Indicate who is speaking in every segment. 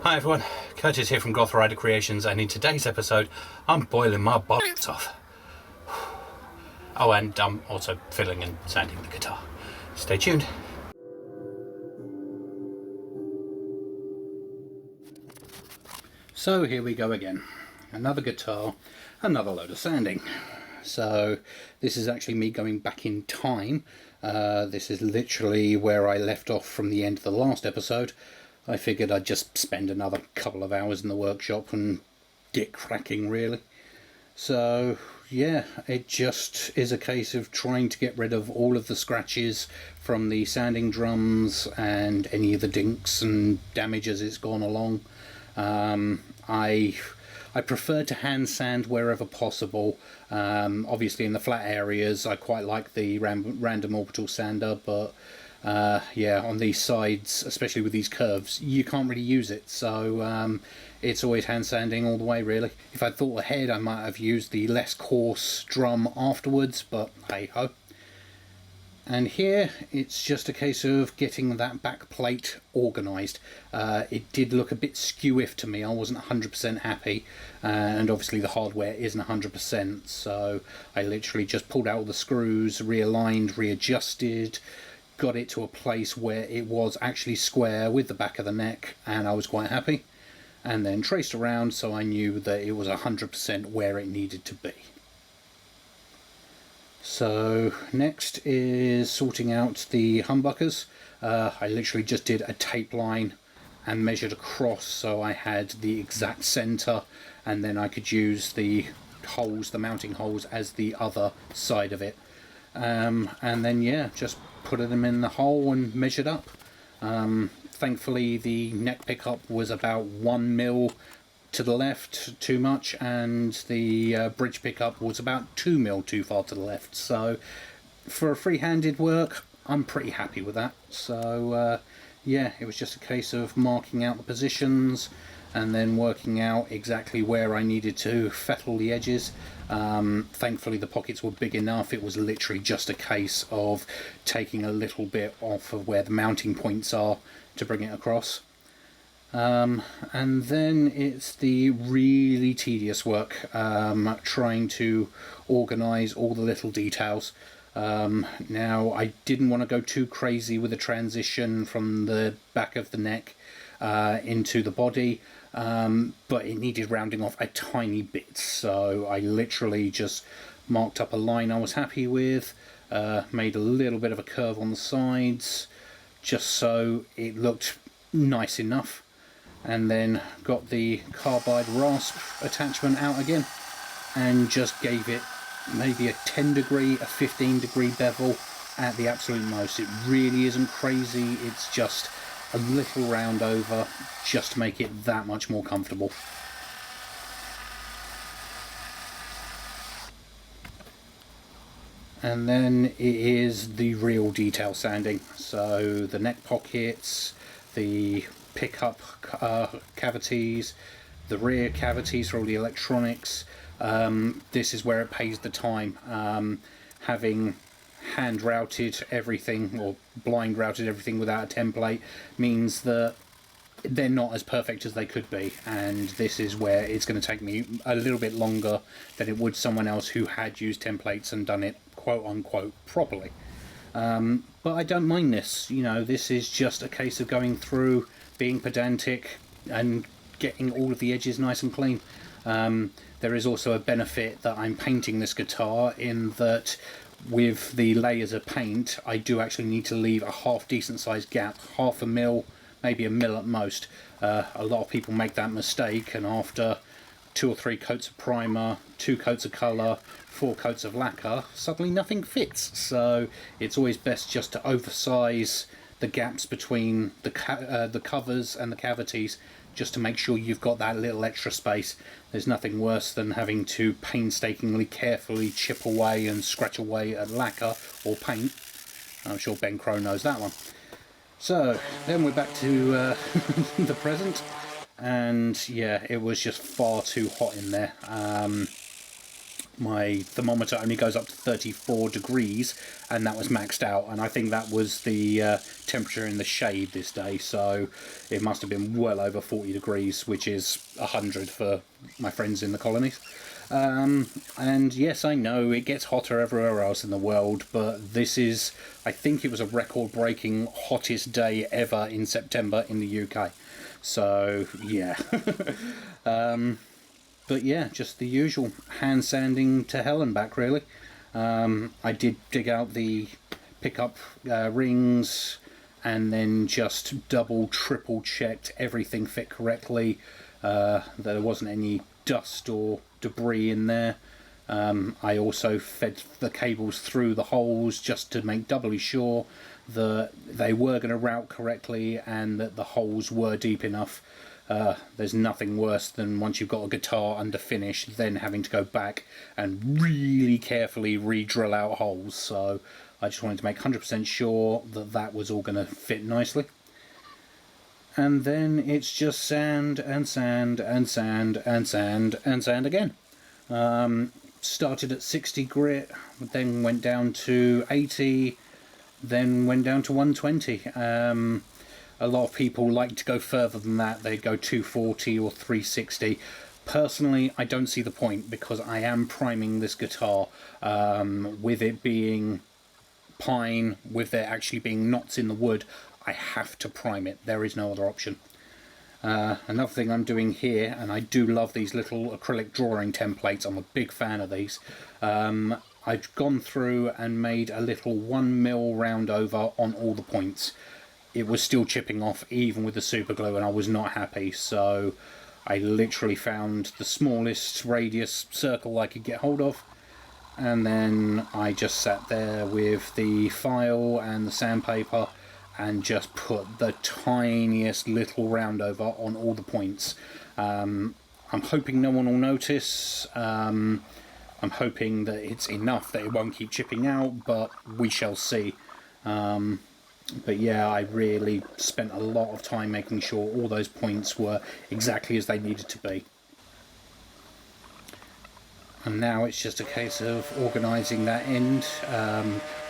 Speaker 1: Hi everyone, Curtis here from Goth Rider Creations, and in today's episode I'm boiling my butts off. Oh, and I'm also filling and sanding the guitar. Stay tuned. So here we go again. Another guitar, another load of sanding. So this is actually me going back in time. This is literally where I left off from the end of the last episode. I figured I'd just spend another couple of hours in the workshop and get cracking, really. So yeah, it just is a case of trying to get rid of all of the scratches from the sanding drums and any of the dinks and damage as it's gone along. I prefer to hand sand wherever possible. Obviously in the flat areas I quite like the random orbital sander, but yeah, on these sides, especially with these curves, you can't really use it, so it's always hand sanding all the way, really. If I'd thought ahead I might have used the less coarse drum afterwards, but hey ho. And here it's just a case of getting that back plate organised. It did look a bit skew-if to me. I wasn't 100% happy, and obviously the hardware isn't 100%, so I literally just pulled out all the screws, realigned, readjusted, got it to a place where it was actually square with the back of the neck, and I was quite happy. And then traced around so I knew that it was 100% where it needed to be. So next is sorting out the humbuckers. I literally just did a tape line and measured across so I had the exact centre, and then I could use the holes, the mounting holes, as the other side of it. And then yeah, just put them in the hole and measured up. Thankfully the neck pickup was about 1 mil to the left too much, and the bridge pickup was about 2 mil too far to the left, so for a free-handed work I'm pretty happy with that. So yeah, it was just a case of marking out the positions and then working out exactly where I needed to fettle the edges. Thankfully the pockets were big enough. It was literally just a case of taking a little bit off of where the mounting points are to bring it across. And then it's the really tedious work, trying to organise all the little details. Now I didn't want to go too crazy with the transition from the back of the neck into the body, but it needed rounding off a tiny bit, so I literally just marked up a line I was happy with, made a little bit of a curve on the sides just so it looked nice enough, and then got the carbide rasp attachment out again and just gave it maybe a 10 degree, a 15 degree bevel at the absolute most. It really isn't crazy, it's just a little round over just to make it that much more comfortable. And then it is the real detail sanding. So the neck pockets, the pickup cavities, the rear cavities for all the electronics. This is where it pays the time. Having hand routed everything, or blind routed everything without a template, means that they're not as perfect as they could be, and this is where it's going to take me a little bit longer than it would someone else who had used templates and done it quote unquote properly. But I don't mind this, you know, this is just a case of going through, being pedantic and getting all of the edges nice and clean. There is also a benefit that I'm painting this guitar in that with the layers of paint I do actually need to leave a half decent sized gap, half a mil, maybe a mil at most. A lot of people make that mistake, and after 2 or 3 coats of primer, 2 coats of colour, 4 coats of lacquer, suddenly nothing fits. So it's always best just to oversize the gaps between the covers and the cavities, just to make sure you've got that little extra space. There's nothing worse than having to painstakingly, carefully chip away and scratch away at lacquer or paint. I'm sure Ben Crow knows that one. So then we're back to the present, and yeah, it was just far too hot in there. my thermometer only goes up to 34 degrees, and that was maxed out, and I think that was the temperature in the shade this day, so it must have been well over 40 degrees, which is 100 for my friends in the colonies. And yes, I know it gets hotter everywhere else in the world, but this is, I think it was a record-breaking hottest day ever in September in the UK. So yeah. But yeah, just the usual hand sanding to hell and back, really. I did dig out the pickup rings, and then just double, triple checked everything fit correctly. There wasn't any dust or debris in there. I also fed the cables through the holes just to make doubly sure that they were going to route correctly and that the holes were deep enough. There's nothing worse than once you've got a guitar under finish, then having to go back and really carefully re-drill out holes. So I just wanted to make 100% sure that that was all going to fit nicely. And then it's just sand and sand and sand and sand and sand again. Started at 60 grit, then went down to 80, then went down to 120. A lot of people like to go further than that. They go 240 or 360. Personally, I don't see the point, because I am priming this guitar. With it being pine, with there actually being knots in the wood, I have to prime it. There is no other option. Another thing I'm doing here, and I do love these little acrylic drawing templates, I'm a big fan of these. I've gone through and made a little 1mm round over on all the points. It was still chipping off even with the super glue, and I was not happy, so I literally found the smallest radius circle I could get hold of, and then I just sat there with the file and the sandpaper and just put the tiniest little round over on all the points. I'm hoping no one will notice. I'm hoping that it's enough that it won't keep chipping out, but we shall see. But yeah, I really spent a lot of time making sure all those points were exactly as they needed to be. And now it's just a case of organising that end.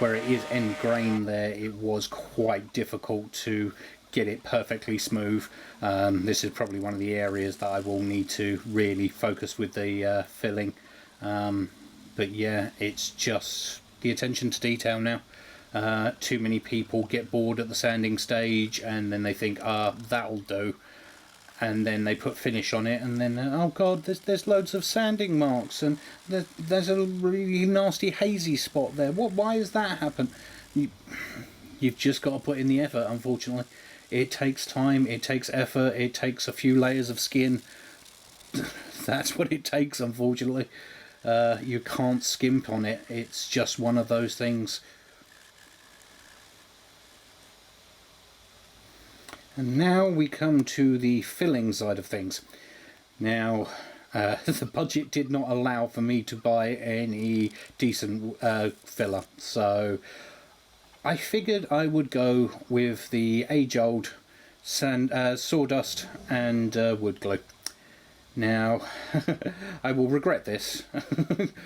Speaker 1: Where it is end grain there, it was quite difficult to get it perfectly smooth. This is probably one of the areas that I will need to really focus with the filling. But yeah, it's just the attention to detail now. Too many people get bored at the sanding stage and then they think, that'll do, and then they put finish on it, and then oh god, there's loads of sanding marks, and there's a really nasty hazy spot there. Why has that happened? You've just got to put in the effort, unfortunately. It takes time, it takes effort, it takes a few layers of skin. That's what it takes, unfortunately. You can't skimp on it. It's just one of those things. And now we come to the filling side of things. Now, the budget did not allow for me to buy any decent filler, so I figured I would go with the age-old sawdust and wood glue. Now, I will regret this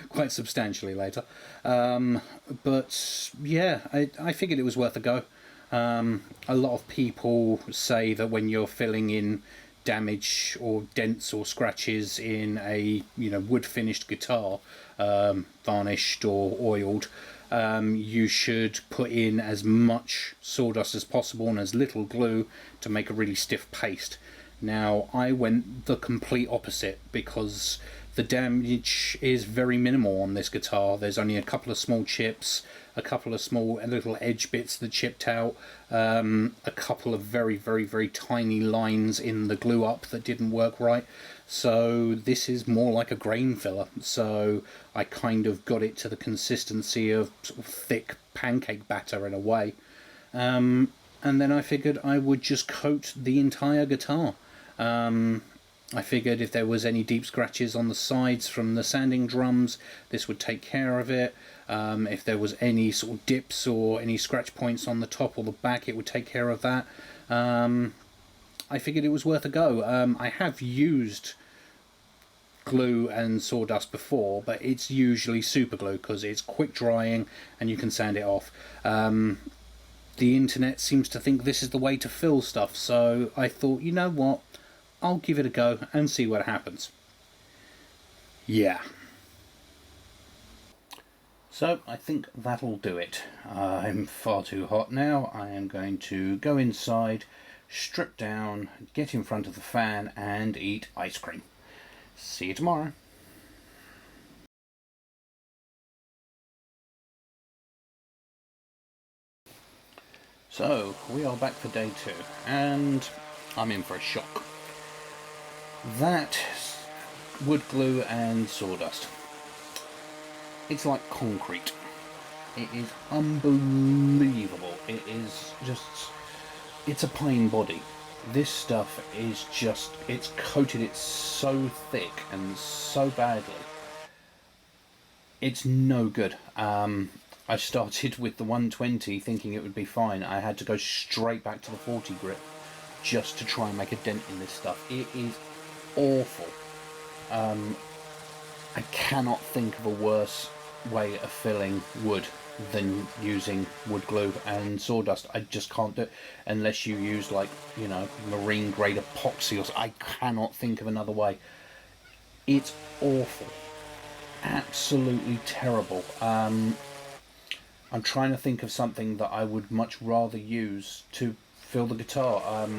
Speaker 1: quite substantially later, but yeah, I figured it was worth a go. A lot of people say that when you're filling in damage or dents or scratches in a wood finished guitar, varnished or oiled, you should put in as much sawdust as possible and as little glue to make a really stiff paste. Now I went the complete opposite, because the damage is very minimal on this guitar. There's only a couple of small chips, a couple of small little edge bits that chipped out, a couple of very, very, very tiny lines in the glue up that didn't work right. So this is more like a grain filler. So I kind of got it to the consistency of sort of thick pancake batter in a way. And then I figured I would just coat the entire guitar. I figured if there was any deep scratches on the sides from the sanding drums, this would take care of it. If there was any sort of dips or any scratch points on the top or the back, it would take care of that. I figured it was worth a go. I have used glue and sawdust before, but it's usually super glue because it's quick drying and you can sand it off. The internet seems to think this is the way to fill stuff, so I thought, you know what, I'll give it a go and see what happens. Yeah. So I think that'll do it. I'm far too hot now. I am going to go inside, strip down, get in front of the fan and eat ice cream. See you tomorrow. So we are back for day 2 and I'm in for a shock. That wood glue and sawdust, it's like concrete. It is unbelievable. It is just, it's a plain body. This stuff is just, it's coated it so thick and so badly. It's no good. I started with the 120 thinking it would be fine. I had to go straight back to the 40 grit just to try and make a dent in this stuff. It is awful. I cannot think of a worse way of filling wood than using wood glue and sawdust. I just can't do it unless you use, like, you know, marine grade epoxy or something. I cannot think of another way. It's awful. Absolutely terrible. I'm trying to think of something that I would much rather use to fill the guitar.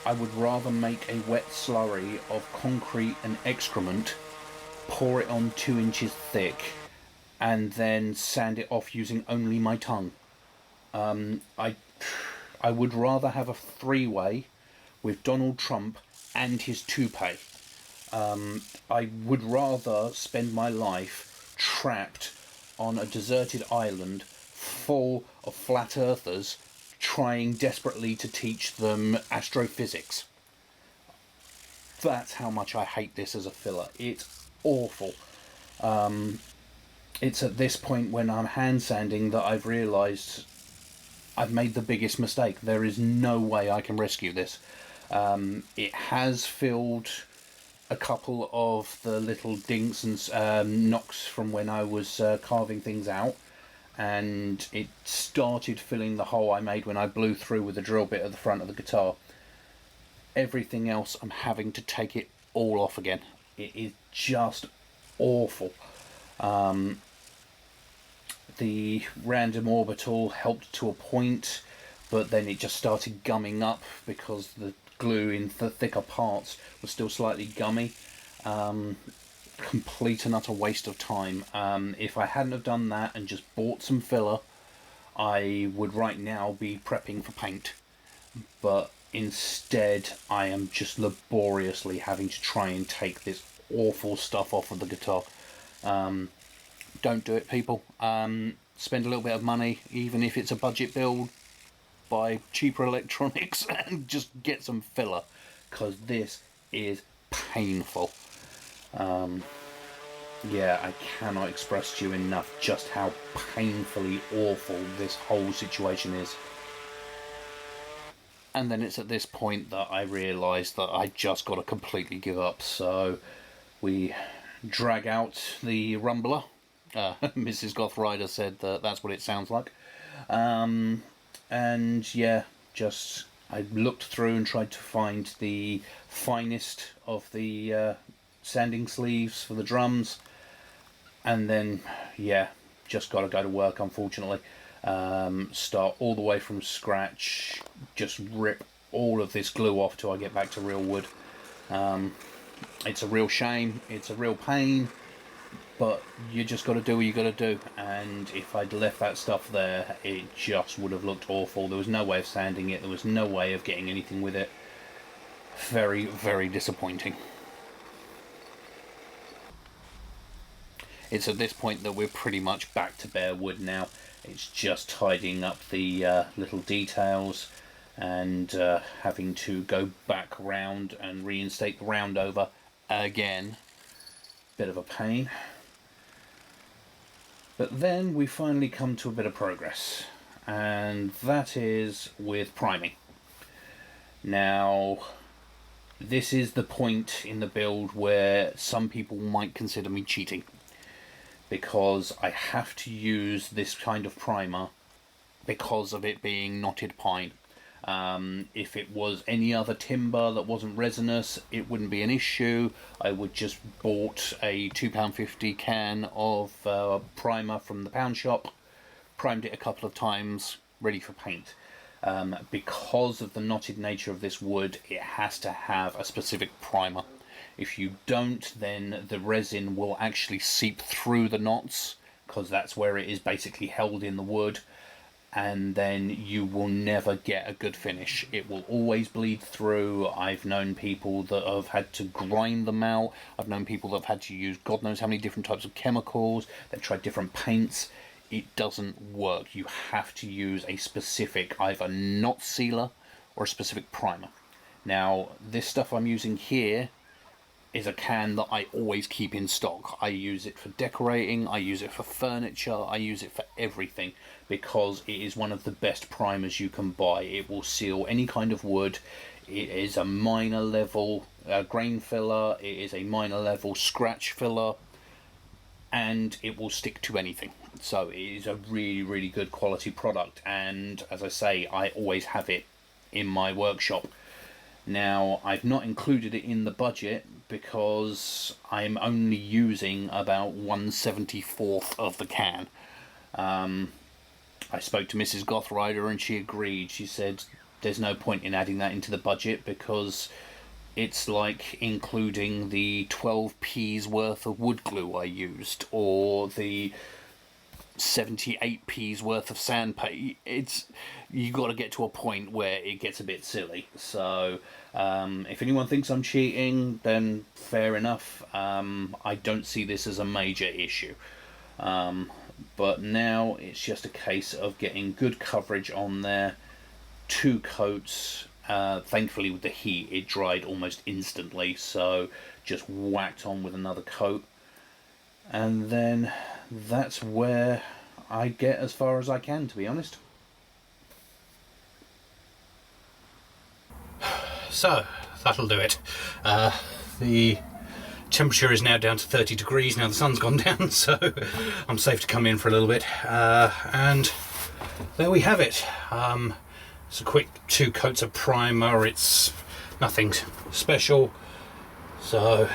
Speaker 1: I would rather make a wet slurry of concrete and excrement, pour it on 2 inches thick, and then sand it off using only my tongue. I would rather have a 3-way with Donald Trump and his toupee. I would rather spend my life trapped on a deserted island full of flat earthers trying desperately to teach them astrophysics. That's how much I hate this as a filler. It's awful. It's at this point when I'm hand sanding that I've realised I've made the biggest mistake. There is no way I can rescue this. It has filled a couple of the little dinks and knocks from when I was carving things out, and it started filling the hole I made when I blew through with the drill bit at the front of the guitar. Everything else, I'm having to take it all off again. It is just awful. The random orbital helped to a point, but then it just started gumming up because the glue in the thicker parts was still slightly gummy. Complete and utter waste of time. If I hadn't have done that and just bought some filler, I would right now be prepping for paint. But instead, I am just laboriously having to try and take this awful stuff off of the guitar. Don't do it, people. Spend a little bit of money, even if it's a budget build, buy cheaper electronics and just get some filler, because this is painful. Yeah, I cannot express to you enough just how painfully awful this whole situation is. And then it's at this point that I realise that I just got to completely give up. So we drag out the rumbler. Mrs. Goth Rider said that that's what it sounds like. And yeah, just I looked through and tried to find the finest of the sanding sleeves for the drums. And then, yeah, just got to go to work, unfortunately. Start all the way from scratch, just rip all of this glue off till I get back to real wood. It's a real shame, it's a real pain, but you just got to do what you got to do. And if I'd left that stuff there, it just would have looked awful. There was no way of sanding it, there was no way of getting anything with it. Very, very disappointing. It's at this point that we're pretty much back to bare wood now. It's just tidying up the little details and having to go back round and reinstate the round over again. Bit of a pain. But then we finally come to a bit of progress, and that is with priming. Now, This is the point in the build where some people might consider me cheating, because I have to use this kind of primer because of it being knotted pine. If it was any other timber that wasn't resinous, it wouldn't be an issue. I would just bought a £2.50 can of primer from the pound shop, primed it a couple of times, ready for paint. Because of the knotted nature of this wood, it has to have a specific primer. If you don't, then the resin will actually seep through the knots, because that's where it is basically held in the wood, and then you will never get a good finish. It will always bleed through. I've known people that have had to grind them out. I've known people that have had to use God knows how many different types of chemicals. They've tried different paints. It doesn't work. You have to use a specific either knot sealer or a specific primer. Now, this stuff I'm using here is a can that I always keep in stock. I use it for decorating, I use it for furniture, I use it for everything, because it is one of the best primers you can buy. It will seal any kind of wood. It is a minor level grain filler, it is a minor level scratch filler, and it will stick to anything. So it is a really, really good quality product, and as I say, I always have it in my workshop. Now, I've not included it in the budget because I'm only using about 1/74th of the can. I spoke to Mrs. Goth Rider and she agreed. She said there's no point in adding that into the budget because it's like including the 12p's worth of wood glue I used, or the 78p's worth of sandpaper. You got to get to a point where it gets a bit silly. So if anyone thinks I'm cheating, then fair enough. I don't see this as a major issue. But now it's just a case of getting good coverage on there. 2 coats. Thankfully with the heat it dried almost instantly, so just whacked on with another coat, and then that's where I get as far as I can, to be honest. So that'll do it. The temperature is now down to 30 degrees now the sun's gone down, so I'm safe to come in for a little bit, and there we have it. It's a quick 2 coats of primer. It's nothing special, so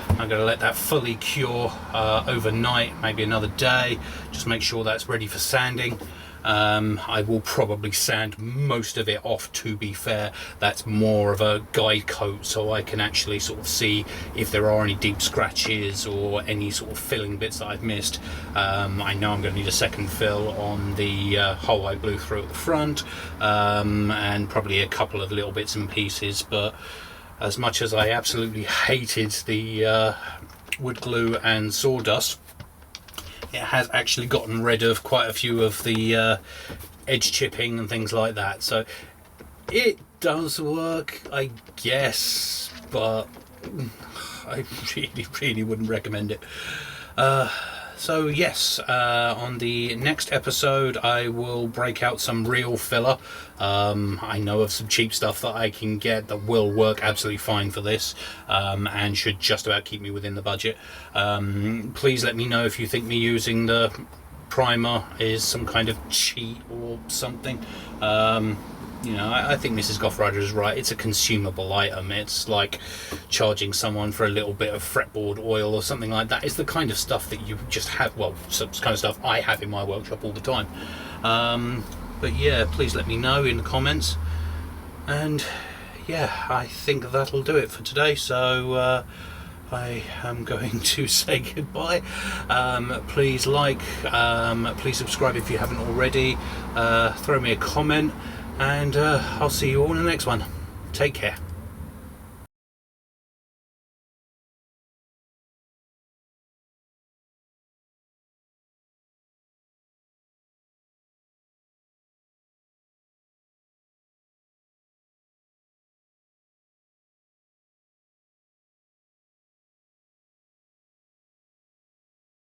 Speaker 1: I'm going to let that fully cure overnight, maybe another day, just make sure that's ready for sanding. I will probably sand most of it off, to be fair. That's more of a guide coat, so I can actually sort of see if there are any deep scratches or any sort of filling bits that I've missed. I know I'm going to need a second fill on the hole I blew through at the front, and probably a couple of little bits and pieces, but as much as I absolutely hated the wood glue and sawdust, it has actually gotten rid of quite a few of the edge chipping and things like that. So it does work, I guess, but I really wouldn't recommend it. So yes, on the next episode I will break out some real filler. I know of some cheap stuff that I can get that will work absolutely fine for this, and should just about keep me within the budget. Please let me know if you think me using the primer is some kind of cheat or something. You know, I think Mrs. Goth Rider is right. It's a consumable item. It's like charging someone for a little bit of fretboard oil or something like that. It's the kind of stuff that you just have, well, some kind of stuff I have in my workshop all the time. But yeah, please let me know in the comments. And yeah, I think that'll do it for today. So I am going to say goodbye. Please like, please subscribe if you haven't already. Throw me a comment. And I'll see you all in the next one. Take care.